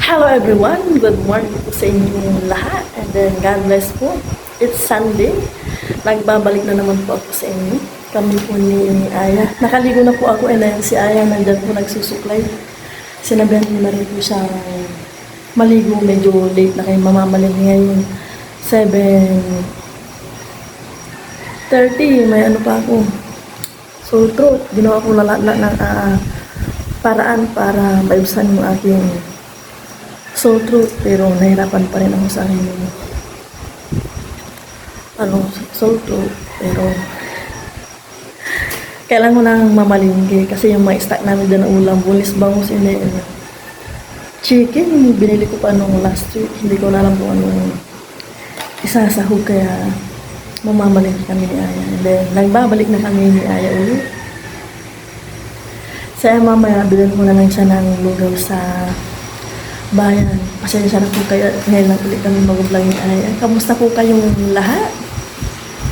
Hello everyone, good morning po sa inyong lahat and then God bless po. It's Sunday, nagbabalik na naman po ako sa inyo. Kami po ni Aya, nakaligo na po ako and then si Aya nandyan po nagsusuklay. Sinabihan ko na rin po siya maligo, medyo late na kayo mamamalig ngayon. 7:30, may ano pa ako. So throat, ginawa ko na paraan para maiwasan yung aking sore throat, pero nahirapan pa rin ako sa akin sore throat, pero kailangan ko nang mamalinggi kasi yung mga stock namin dyan ng ulam, bulis bangus, chicken, binili ko pa nung last week, hindi ko na alam kung anong isasahog, kaya mamamalinggi kami ni Aya, and then nagbabalik na kami ni Aya ulit. Saya mamaya, bilhin ko na lang siya ng lugaw sa bayan. Pasensya na po kayo, ngayon lang ulit kami mag-vlog ni Aya. Kamusta po kayong lahat?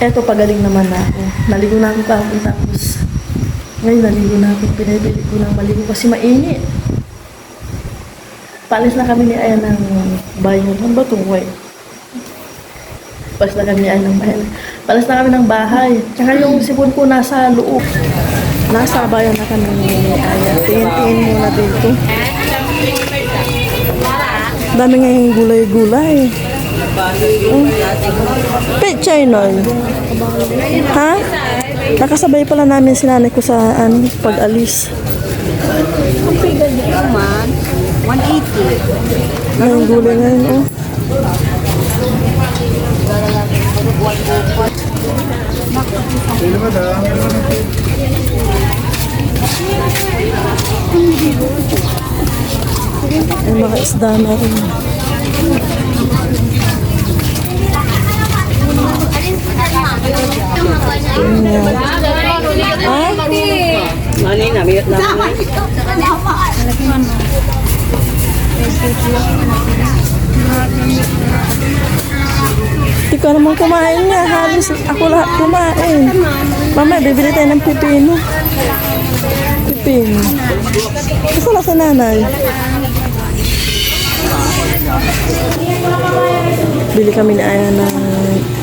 Eto, pagaling naman na ako. Naligo na ako kahapon, tapos ngayon naligo na ako. Pinabili ko ng maligo kasi mainit. Paalis na kami ni Aya ng bayan. Ano ba itong way? Paalis na kami ni Aya ng bayan. Paalis na kami ng bahay. Tsaka yung sipon ko nasa loob. Nasa bayan na kami ni Aya. Tingin-tingin muna dito. Dami ngayong gulay-gulay. Pechay no? Ha? Nakasabay pala namin si nanay ko sa pag-alis. Ang pigal niya naman, 180. Ngayong gulay ngayon, oh. Ay, mga isda na rin. Ano na, mayat na Hindi ko naman kumain nga. Halos ako lahat kumain. Mama, bibili tayo ng pipino. Pipino. Gusto na sa nanay. Bili kami ni Aya ng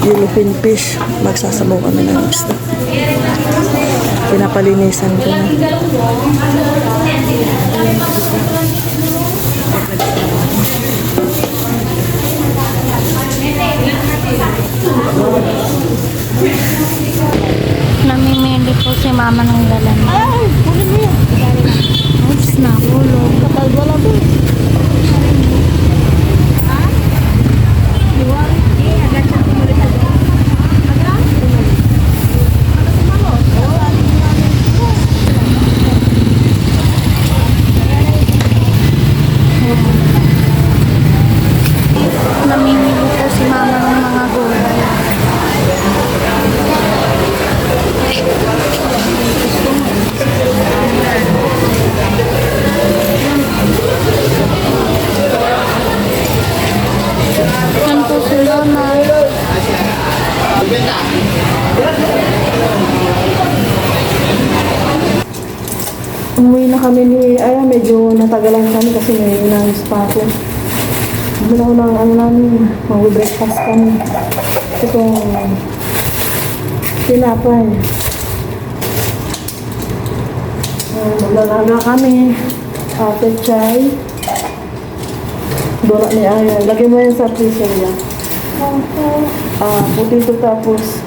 yellowfin fish. Magsasabaw kami ng isda. Pinapalinisan ko na. Namimili po si mama ng dala niya. Ay! Kunin mo yan. Oops, nahulog. Kapal wala ba? Namimili po si mama ng mga gulay. Yan po si Lona. Umuwi na kami ni Aya, medyo natagalan kami kasi may inayos pa ako. Bumila ko ng namin, mag-breakfast kami. Itong tinapay. Maglalaga kami. Pechay. Donut ni Aya. Lagay mo yan sa freezer yan. Potato, tapos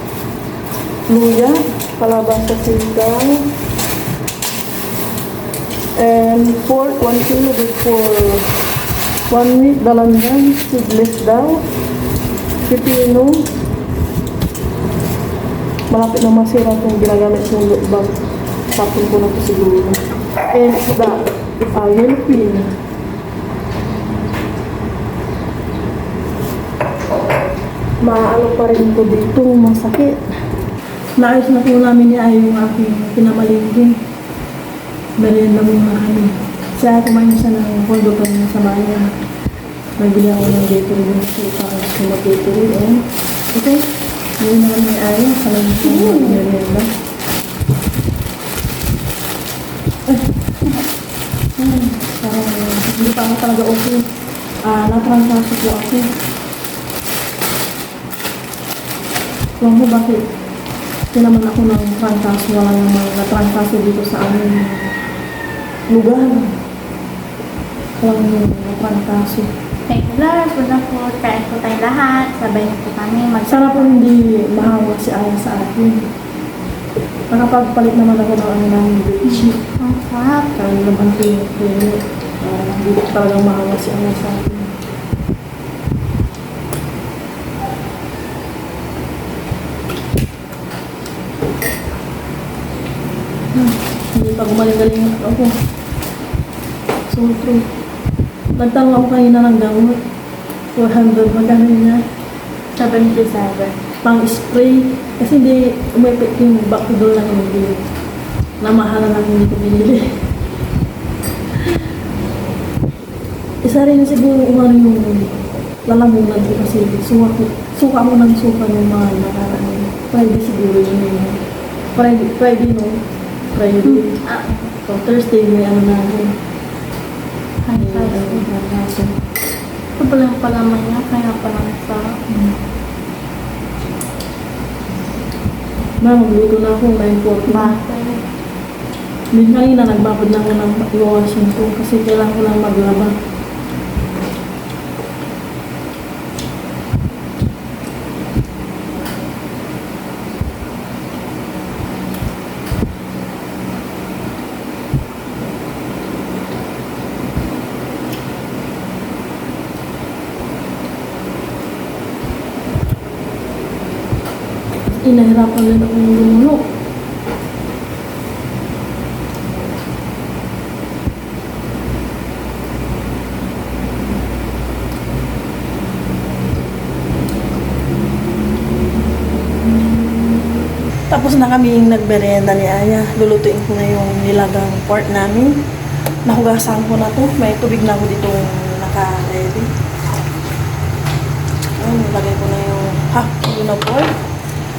luya, kalabasa, sitaw. And pork, 1 kilo good for 1 week, dalandan, seedless daw. Pipino. Malapit na masira kung ginagamit yung lukbang. Tapon ko na po siguro. And isda, yellowfin. Maano pa rin ko dito, masakit. Naayos na po namin ni Ay yung aking pinamalinggi. Merienda muna kami. Siya, kumain siya ng kondo pa rin sa bayan. Nagbili ako ng Gatorade yung suka kasi kung mag-Gatorade. Okay, yun naman ni Ay. Salamat po yung merienda. Parang hindi pa ako talaga okay. Natrangkaso po ako. Kung mo bakit tinaman ako ng trangkaso, wala namang natrangkaso dito sa aming lugar. Walang natrangkaso. Thank you, Lord. Good na po. Kain po tayo lahat. Sabay na po kami. Sana po hindi mahawa si Aya sa akin. Nakapagpalit naman ako ng ano ng bedsheet. Ang sarap. Kaya naman ko yung pwede. Hindi ko talagang mahawa si Aya sa akin. Hindi pa gumaling-galing ako. So true. Nagtanong ako kanina ng gamot. 400 magkano niya. 77. Pang spray. Kasi hindi umepek yung backdoor lang hindi. Namahalan lang hindi ko binili. Isa rin siguro umano yung lalamunan ko kasi suka mo ng suka ng mga nakaraan. Friday siguro yun. Friday no? Friday. So Thursday may ano na ako. Ay, Kaso. ito pala yung palaman niya. Kaya pala sarap. Magluto na ako 9:40. Butter. Din kanina nagbabad na ako ng washing ko kasi kailangan ko lang maglaba. Inahirapan din ako ng lumulok. Tapos na kaming nagmerienda ni Aya. Lulutuin ko na yung nilagang pork namin. Nahugasan ko na to. May tubig na ako dito naka-ready. Nilagay ko na yung half kilo na pork.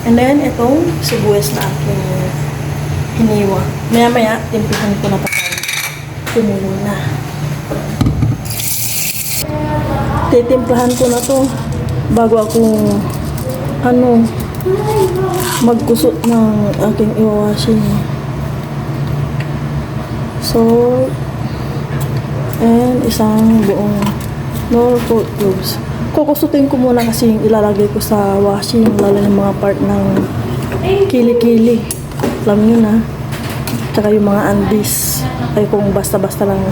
And then, itong sibuyas na aking hiniwa. Maya-maya, timpihan ko na pa tayo. Tumulo na. Titimplahan ko na to bago ako magkusot ng aking iwawashing. Salt and isang buong Norfolk cloves. Kukusutin ko muna kasi yung ilalagay ko sa washing, lalo yung mga part ng kili-kili. Alam nyo na. Tsaka yung mga andis. Ay kung basta-basta lang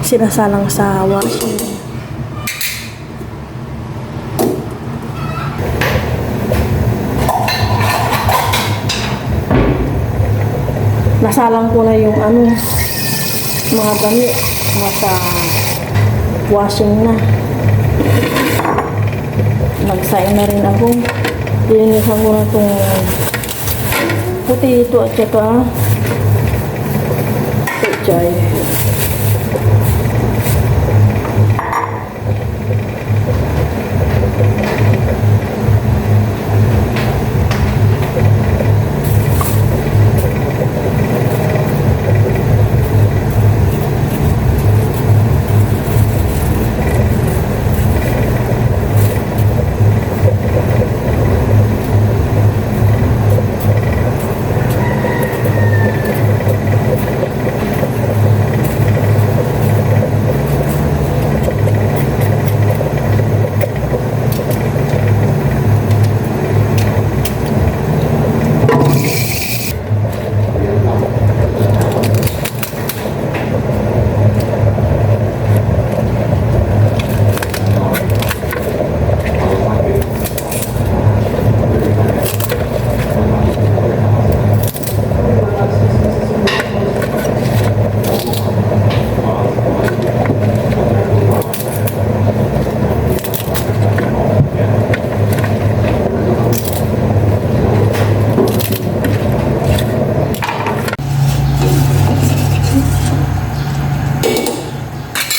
sinasalang sa washing. Nasalang ko na yung mga damit. Nasa washing na. Nagsaing na rin ako. Linisan ko na itong puti ito at saka pechay.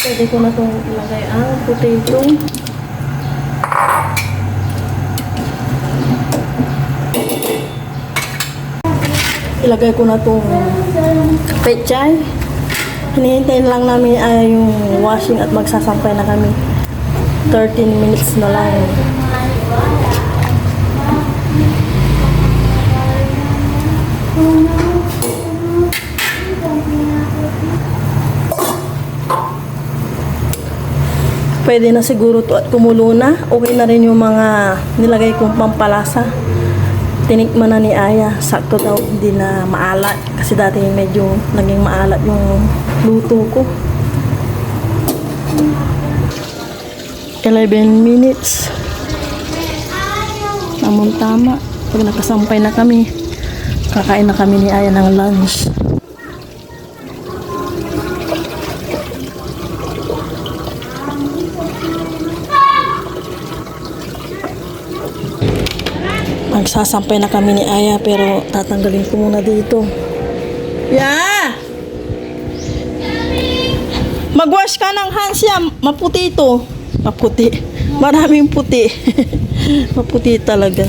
Pwede ko na itong ilagay ang potato. Ilagay ko na itong pechay. Hinihintayin lang namin yung washing at magsasampay na kami. 13 minutes na lang. Pwede na siguro to at kumulo na. Okay na rin yung mga nilagay kong pampalasa. Tinikman na ni Aya. Sakto daw, hindi na maalat. Kasi dati medyo naging maalat yung luto ko. 11 minutes. Tamang tama. Pag nakasampay na kami, kakain na kami ni Aya ng lunch. Magsasampay na kami ni Aya pero tatanggalin ko muna dito. Yeah! Magwash ka ng hands yan. Maputi ito. Maputi. Maraming puti. Maputi talaga.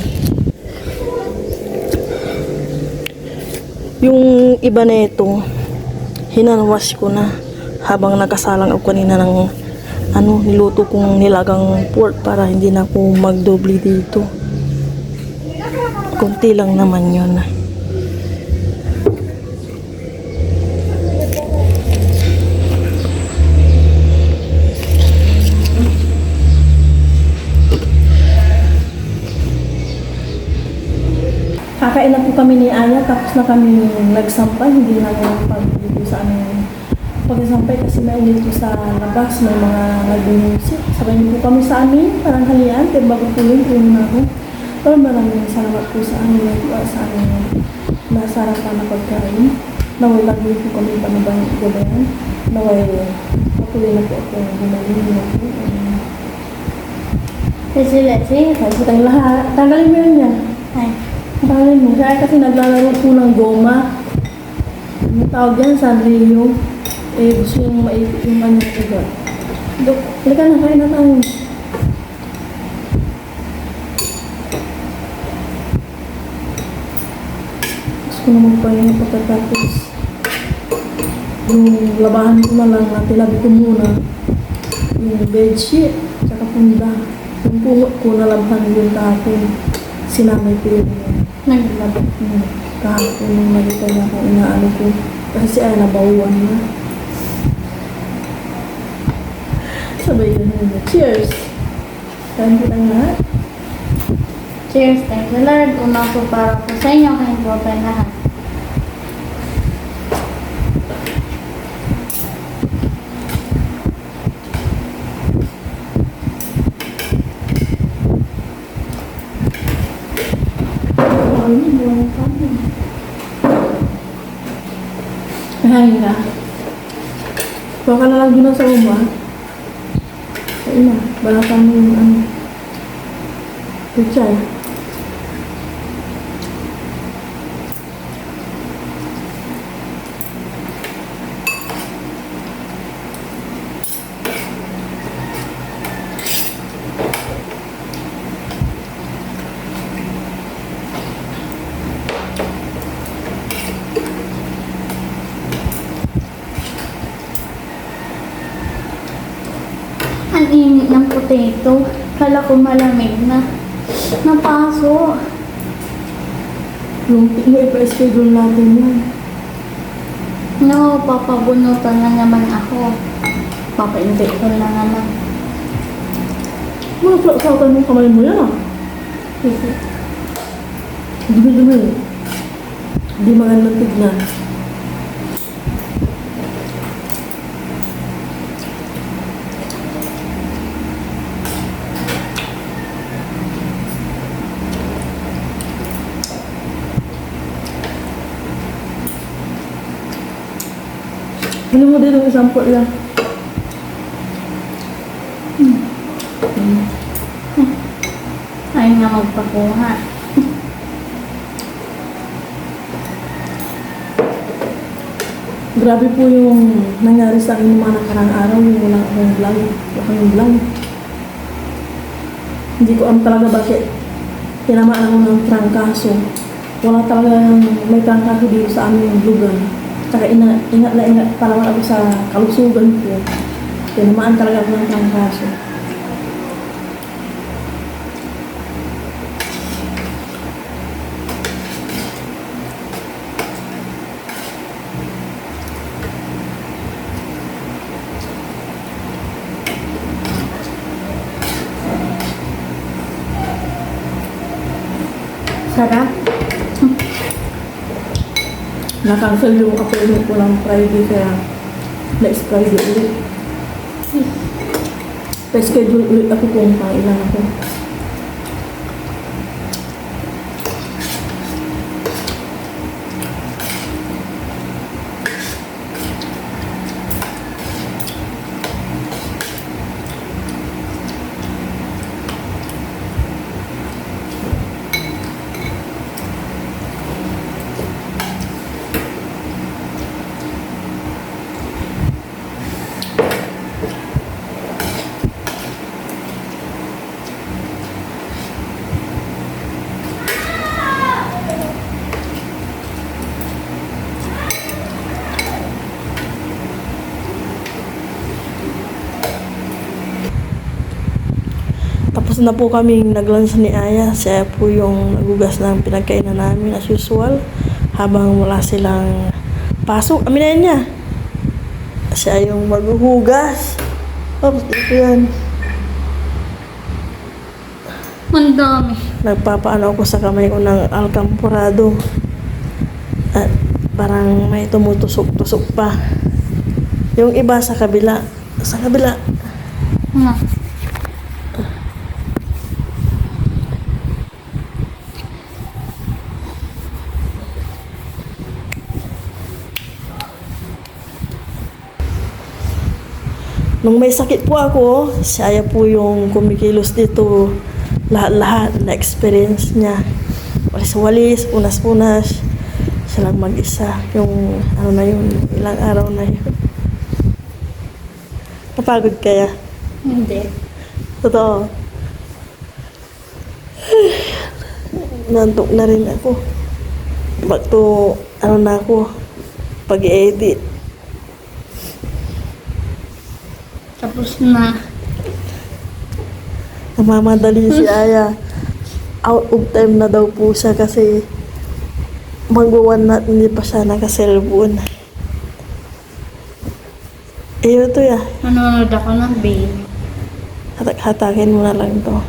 Yung iba na ito, hinanwash ko na habang nakasalang ako kanina ng niluto kong nilagang pork para hindi na ako magdoble dito. Kunti lang naman yun. Kakain na po kami ni Aya, tapos na kami nagsampay. Hindi na yung pag-video sa aming pag-sampay kasi mainit po sa labas. May mga nag-music. Sabay niyo po kami sa amin, parang halian. Pero bago po yun, puno na ako. Pero maraming salamat po sa amin sa aming nasarapan na pagkain. Naway lagi po kami panabang gabayan. Naway patuloy na po ako gumaling na po. Kasi, Kasi tayong lahat. Tanggalin mo yun yan. ay, Tanggalin mo. Siya kasi naglalaro po ng goma. Ano tawag yan? Sanrio. Gusto yung maipit yung kanyang uga. Dok, halika na, kain na tayo. Gusto ko naman pa yung pagkatapos. Yung labahan ko na lang na tinabi ko muna. Yung bedsheet, tsaka punda. Yung pungot ko nalabhan yung kahapon. Sinamay ko yun. naglabot. Kahapon yung malita niya kung inaano ko. Kasi ay nabawan na. Sabay yun na. Cheers! Kain po tayo lahat. Cheers, thank you Lord. Una po para po sa inyo, kayo po tayo lahat. Kain ka. Baka na lang doon sa uma. Kain na. Balatan mo yung pichay. Ang init ng potato. Kala ko malamig na. Napaso. Yung ipa-schedule natin yan. No, papabunutan na naman ako. Papa-injector na naman. Mga sautan yung kamay mo yan ah. Dumi-dumi. Hindi magandang tignan. Ano mo din yung isang pot lang? Ayaw nga magpakuha. Grabe po yung nangyari sa akin ng mga nakarang araw, yung wala akong vlog. Wala akong vlog. Hindi ko alam talaga bakit tinamaan ako ng trangkaso. Wala talaga may trangkaso dito sa aming lugar. Tsaka ingat na ingat pa naman ako sa kalusugan ko. Tinamaan talaga ako ng trangkaso. Sarap. Na-cancel yung appointment ko ng Friday kaya next Friday ulit. Pa-schedule ulit ako kung kailan ako. Tapos na po kaming nag-lunch ni Aya. Siya po yung nagugas ng pinagkainan namin as usual. Habang wala silang pasok. Aminayin niya. Siya yung maghuhugas. Oops, dito yan. Ang dami. Nagpapaano ako sa kamay ko ng alcampurado. At parang may tumutusok-tusok pa. Yung iba sa kabila. Sa kabila. Ano? Nung may sakit po ako, si Aya po yung kumikilos dito. Lahat-lahat na experience niya. Walis-walis, unas-unas. Siya lang mag-isa. Yung ano na yun, ilang araw na yun. Napagod kaya? Hindi. Totoo. Nantok na rin ako. Back to, ano na ako, pag-edit. Tapos na. Namamadali si Aya. Out of time na daw po siya kasi mag-1 na hindi pa siya naka-cellphone. Iyo to ya. Nanonood ako ng babe. Hatak-hatakin mo na lang to.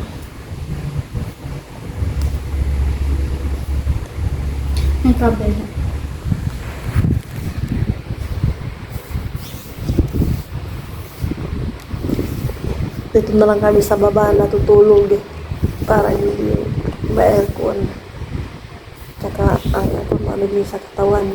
Ang kabila. Dito na lang kami sa baba natutulog eh. Para hindi ma-aircon. Tsaka ang aircon malamig sa katawan.